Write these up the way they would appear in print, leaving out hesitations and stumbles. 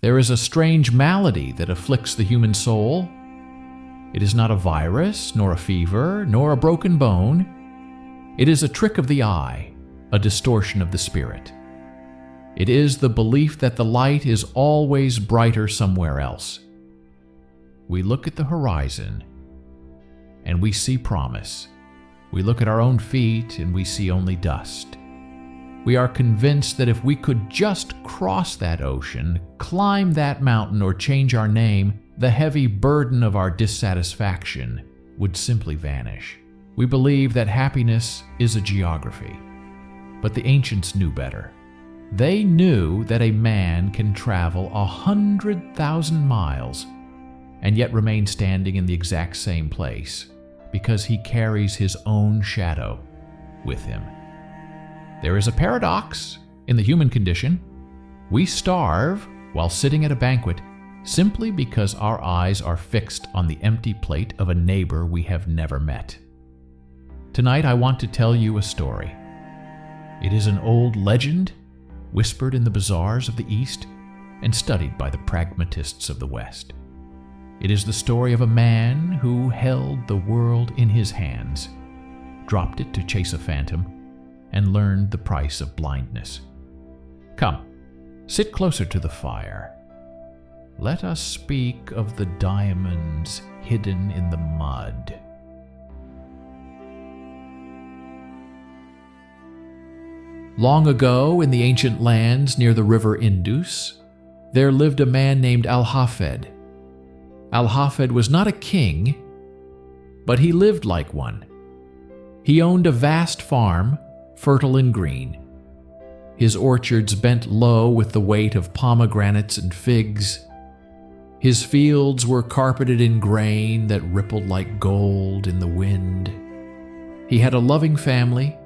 There is a strange malady that afflicts the human soul. It is not a virus, nor a fever, nor a broken bone. It is a trick of the eye, a distortion of the spirit. It is the belief that the light is always brighter somewhere else. We look at the horizon, and we see promise. We look at our own feet, and we see only dust. We are convinced that if we could just cross that ocean, climb that mountain, or change our name, the heavy burden of our dissatisfaction would simply vanish. We believe that happiness is a geography. But the ancients knew better. They knew that a man can travel 100,000 miles and yet remain standing in the exact same place because he carries his own shadow with him. There is a paradox in the human condition. We starve while sitting at a banquet simply because our eyes are fixed on the empty plate of a neighbor we have never met. Tonight I want to tell you a story. It is an old legend whispered in the bazaars of the East and studied by the pragmatists of the West. It is the story of a man who held the world in his hands, dropped it to chase a phantom, and learned the price of blindness. Come, sit closer to the fire. Let us speak of the diamonds hidden in the mud. Long ago, in the ancient lands near the river Indus, there lived a man named Al-HAFED. Al-HAFED was not a king, but he lived like one. He owned a vast farm, fertile and green. His orchards bent low with the weight of pomegranates and figs. His fields were carpeted in grain that rippled like gold in the wind. He had a loving family,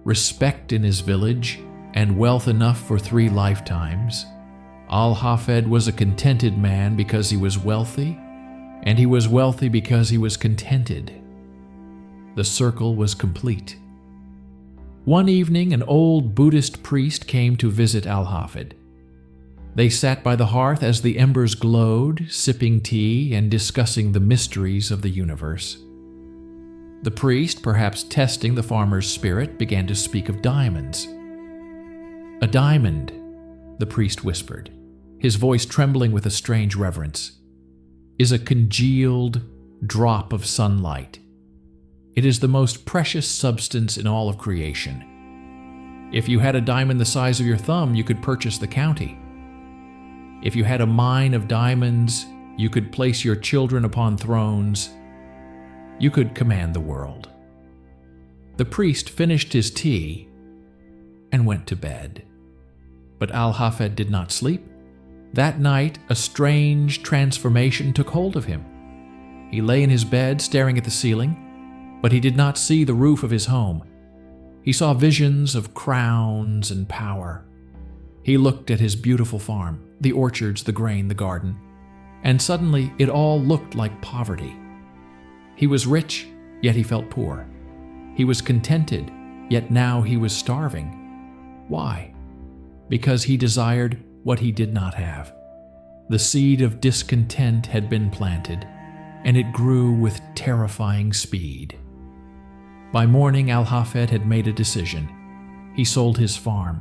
respect in his village, and wealth enough for 3 lifetimes. Al-HAFED was a contented man because he was wealthy, and he was wealthy because he was contented. The circle was complete. One evening, an old Buddhist priest came to visit Al-HAFED. They sat by the hearth as the embers glowed, sipping tea and discussing the mysteries of the universe. The priest, perhaps testing the farmer's spirit, began to speak of diamonds. "A diamond," the priest whispered, his voice trembling with a strange reverence, "is a congealed drop of sunlight. It is the most precious substance in all of creation. If you had a diamond the size of your thumb, you could purchase the county. If you had a mine of diamonds, you could place your children upon thrones. You could command the world." The priest finished his tea and went to bed. But Al-HAFED did not sleep. That night, a strange transformation took hold of him. He lay in his bed, staring at the ceiling, but he did not see the roof of his home. He saw visions of crowns and power. He looked at his beautiful farm, the orchards, the grain, the garden, and suddenly it all looked like poverty. He was rich, yet he felt poor. He was contented, yet now he was starving. Why? Because he desired what he did not have. The seed of discontent had been planted, and it grew with terrifying speed. By morning, Al-HAFED had made a decision. He sold his farm.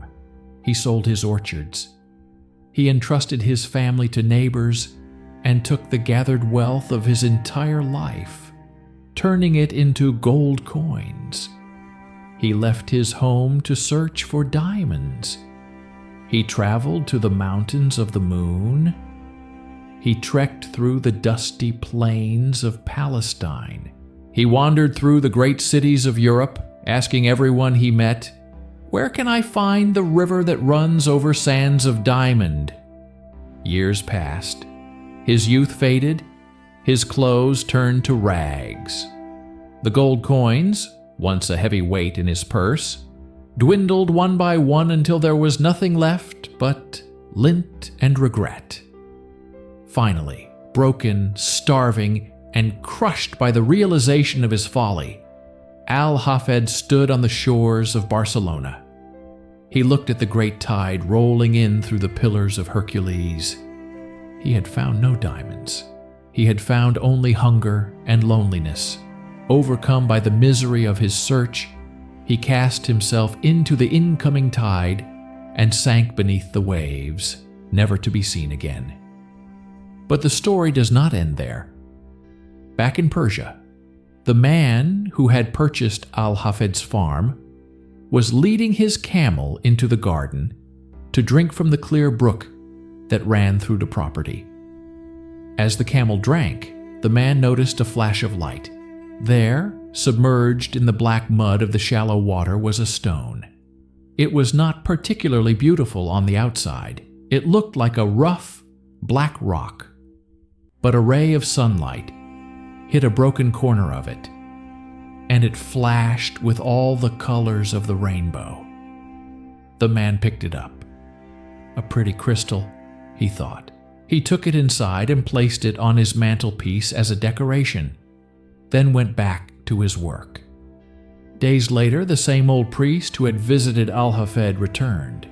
He sold his orchards. He entrusted his family to neighbors and took the gathered wealth of his entire life, turning it into gold coins. He left his home to search for diamonds. He traveled to the mountains of the moon. He trekked through the dusty plains of Palestine. He wandered through the great cities of Europe, asking everyone he met, "Where can I find the river that runs over sands of diamond?" Years passed. His youth faded. His clothes turned to rags. The gold coins, once a heavy weight in his purse, dwindled one by one until there was nothing left but lint and regret. Finally, broken, starving, and crushed by the realization of his folly, Al-HAFED stood on the shores of Barcelona. He looked at the great tide rolling in through the Pillars of Hercules. he had found no diamonds. He had found only hunger and loneliness. Overcome by the misery of his search, he cast himself into the incoming tide and sank beneath the waves, never to be seen again. But the story does not end there. Back in Persia, the man who had purchased Al-Hafed's farm was leading his camel into the garden to drink from the clear brook that ran through the property. As the camel drank, the man noticed a flash of light. There, submerged in the black mud of the shallow water, was a stone. It was not particularly beautiful on the outside. It looked like a rough, black rock. But a ray of sunlight hit a broken corner of it, and it flashed with all the colors of the rainbow. The man picked it up. A pretty crystal, he thought. He took it inside and placed it on his mantelpiece as a decoration, then went back to his work. Days later, the same old priest who had visited Al-Hafed returned.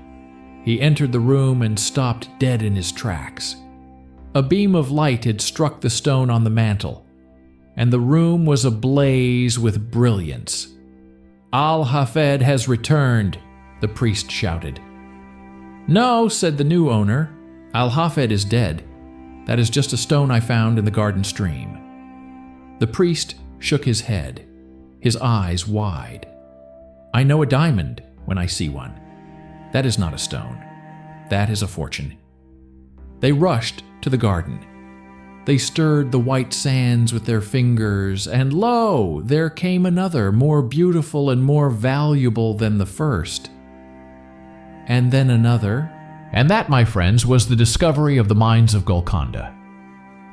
He entered the room and stopped dead in his tracks. A beam of light had struck the stone on the mantel, and the room was ablaze with brilliance. "Al-Hafed has returned," the priest shouted. "No," said the new owner. "Al-Hafed is dead. That is just a stone I found in the garden stream." The priest shook his head, his eyes wide. "I know a diamond when I see one. That is not a stone. That is a fortune." They rushed to the garden. They stirred the white sands with their fingers, and lo, there came another, more beautiful and more valuable than the first. And then another. And that, my friends, was the discovery of the mines of Golconda,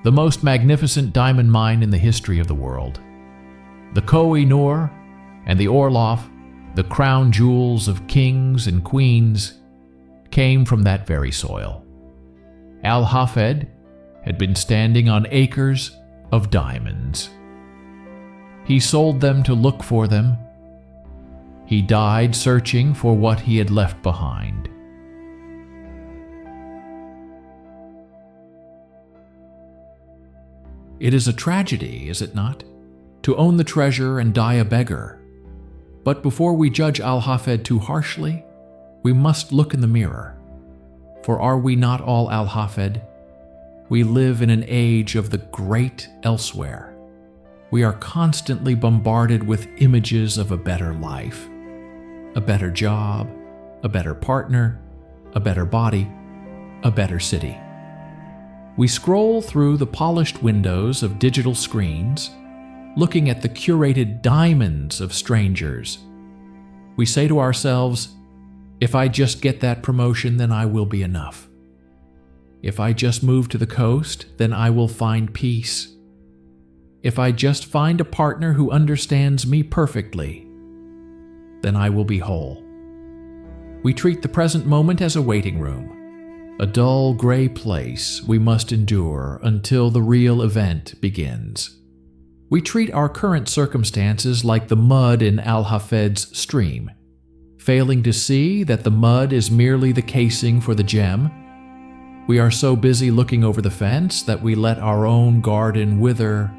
the most magnificent diamond mine in the history of the world. The Koh-i-Noor and the Orloff, the crown jewels of kings and queens, came from that very soil. Al-Hafed had been standing on acres of diamonds. He sold them to look for them. He died searching for what he had left behind. It is a tragedy, is it not, to own the treasure and die a beggar. But before we judge Al-Hafed too harshly, we must look in the mirror. For are we not all Al-Hafed? We live in an age of the great elsewhere. We are constantly bombarded with images of a better life, a better job, a better partner, a better body, a better city. We scroll through the polished windows of digital screens, looking at the curated diamonds of strangers. We say to ourselves, if I just get that promotion, then I will be enough. If I just move to the coast, then I will find peace. If I just find a partner who understands me perfectly, then I will be whole. We treat the present moment as a waiting room, a dull gray place we must endure until the real event begins. We treat our current circumstances like the mud in Al-Hafed's stream, failing to see that the mud is merely the casing for the gem. We are so busy looking over the fence that we let our own garden wither.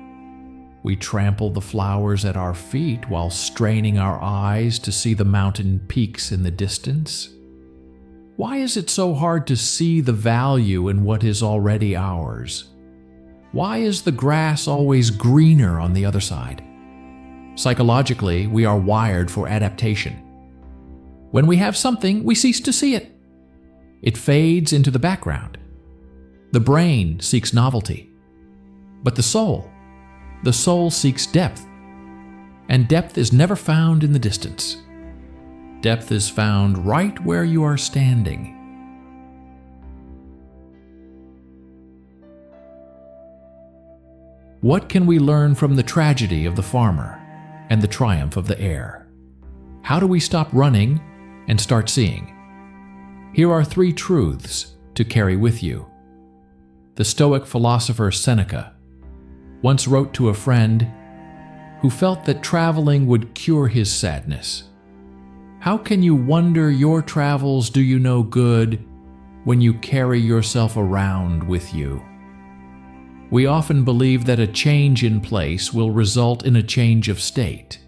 We trample the flowers at our feet while straining our eyes to see the mountain peaks in the distance. Why is it so hard to see the value in what is already ours? Why is the grass always greener on the other side? Psychologically, we are wired for adaptation. When we have something, we cease to see it. It fades into the background. The brain seeks novelty. But the soul seeks depth. And depth is never found in the distance. Depth is found right where you are standing. What can we learn from the tragedy of the farmer and the triumph of the heir? How do we stop running and start seeing? Here are 3 truths to carry with you. The Stoic philosopher Seneca once wrote to a friend who felt that traveling would cure his sadness. How can you wonder your travels do you no good when you carry yourself around with you. We often believe that a change in place will result in a change of state,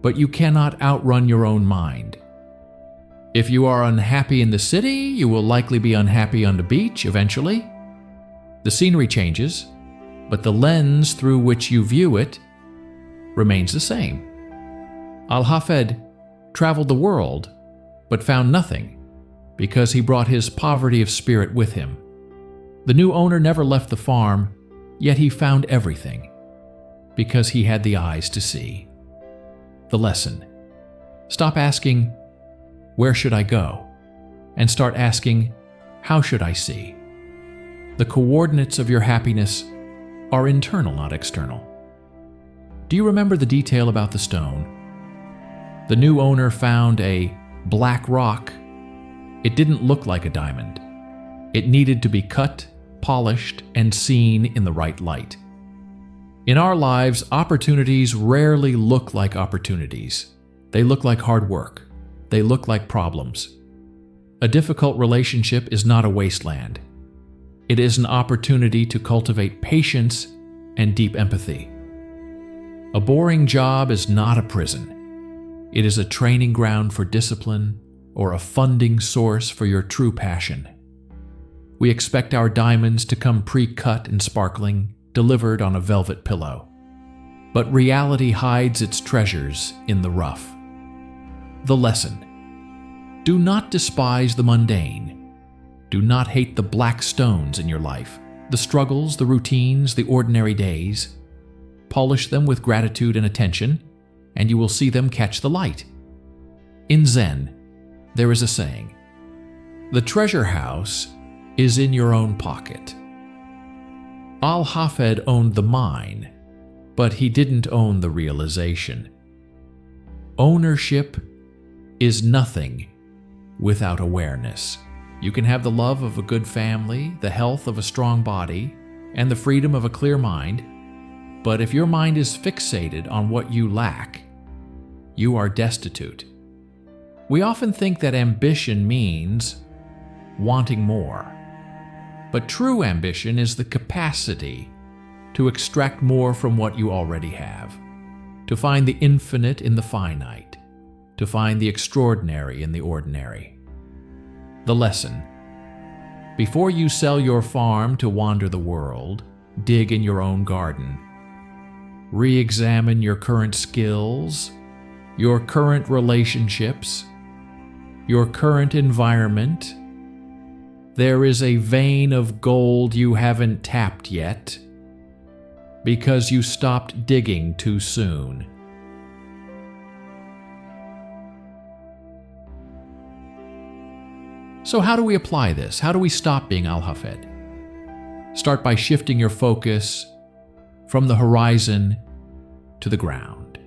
but you cannot outrun your own mind. If you are unhappy in the city, you will likely be unhappy on the beach eventually. The scenery changes, but the lens through which you view it remains the same. Al-HAFED traveled the world, but found nothing because he brought his poverty of spirit with him. The new owner never left the farm, yet he found everything because he had the eyes to see. The lesson: stop asking, "Where should I go?" and start asking, "How should I see?" The coordinates of your happiness are internal, not external. Do you remember the detail about the stone? The new owner found a black rock. It didn't look like a diamond. It needed to be cut, polished, and seen in the right light. In our lives, opportunities rarely look like opportunities. They look like hard work. They look like problems. A difficult relationship is not a wasteland. It is an opportunity to cultivate patience and deep empathy. A boring job is not a prison. It is a training ground for discipline or a funding source for your true passion. We expect our diamonds to come pre-cut and sparkling, delivered on a velvet pillow. But reality hides its treasures in the rough. The lesson: do not despise the mundane. Do not hate the black stones in your life, the struggles, the routines, the ordinary days. Polish them with gratitude and attention, and you will see them catch the light. In Zen, there is a saying: the treasure house is in your own pocket. Al-HAFED owned the mine, but he didn't own the realization. Ownership is nothing without awareness. You can have the love of a good family, the health of a strong body, and the freedom of a clear mind, but if your mind is fixated on what you lack, you are destitute. We often think that ambition means wanting more, but true ambition is the capacity to extract more from what you already have, to find the infinite in the finite, to find the extraordinary in the ordinary. The lesson: before you sell your farm to wander the world, dig in your own garden. Re-examine your current skills, your current relationships, your current environment. There is a vein of gold you haven't tapped yet because you stopped digging too soon. So how do we apply this? How do we stop being Al-HAFED? Start by shifting your focus from the horizon to the ground.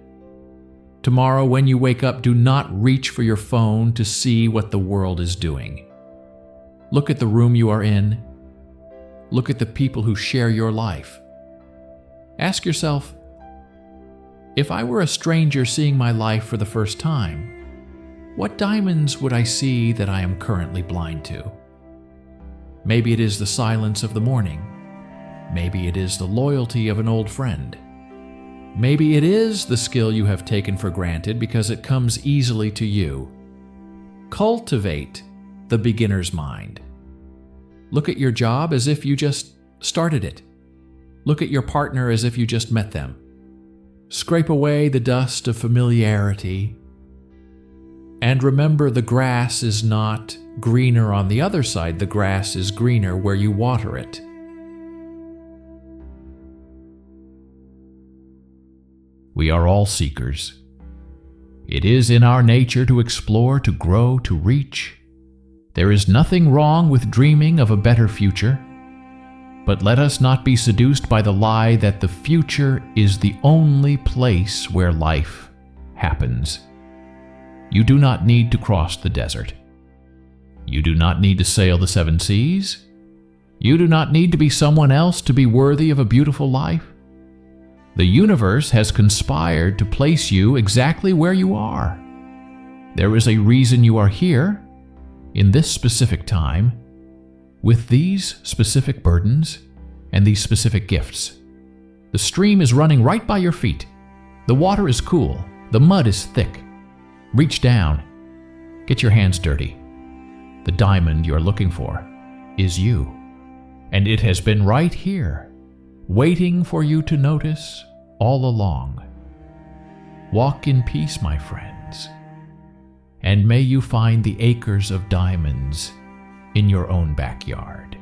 Tomorrow, when you wake up, do not reach for your phone to see what the world is doing. Look at the room you are in. Look at the people who share your life. Ask yourself, if I were a stranger seeing my life for the first time, what diamonds would I see that I am currently blind to? Maybe it is the silence of the morning. Maybe it is the loyalty of an old friend. Maybe it is the skill you have taken for granted because it comes easily to you. Cultivate the beginner's mind. Look at your job as if you just started it. Look at your partner as if you just met them. Scrape away the dust of familiarity. And remember, the grass is not greener on the other side. The grass is greener where you water it. We are all seekers. It is in our nature to explore, to grow, to reach. There is nothing wrong with dreaming of a better future, but let us not be seduced by the lie that the future is the only place where life happens. You do not need to cross the desert. You do not need to sail the 7 seas. You do not need to be someone else to be worthy of a beautiful life. The universe has conspired to place you exactly where you are. There is a reason you are here, in this specific time, With these specific burdens and these specific gifts, the stream is running right by your feet. The water is cool. The mud is thick. Reach down. Get your hands dirty. The diamond you're looking for is you. And it has been right here, waiting for you to notice all along. Walk in peace, my friends, and may you find the acres of diamonds in your own backyard.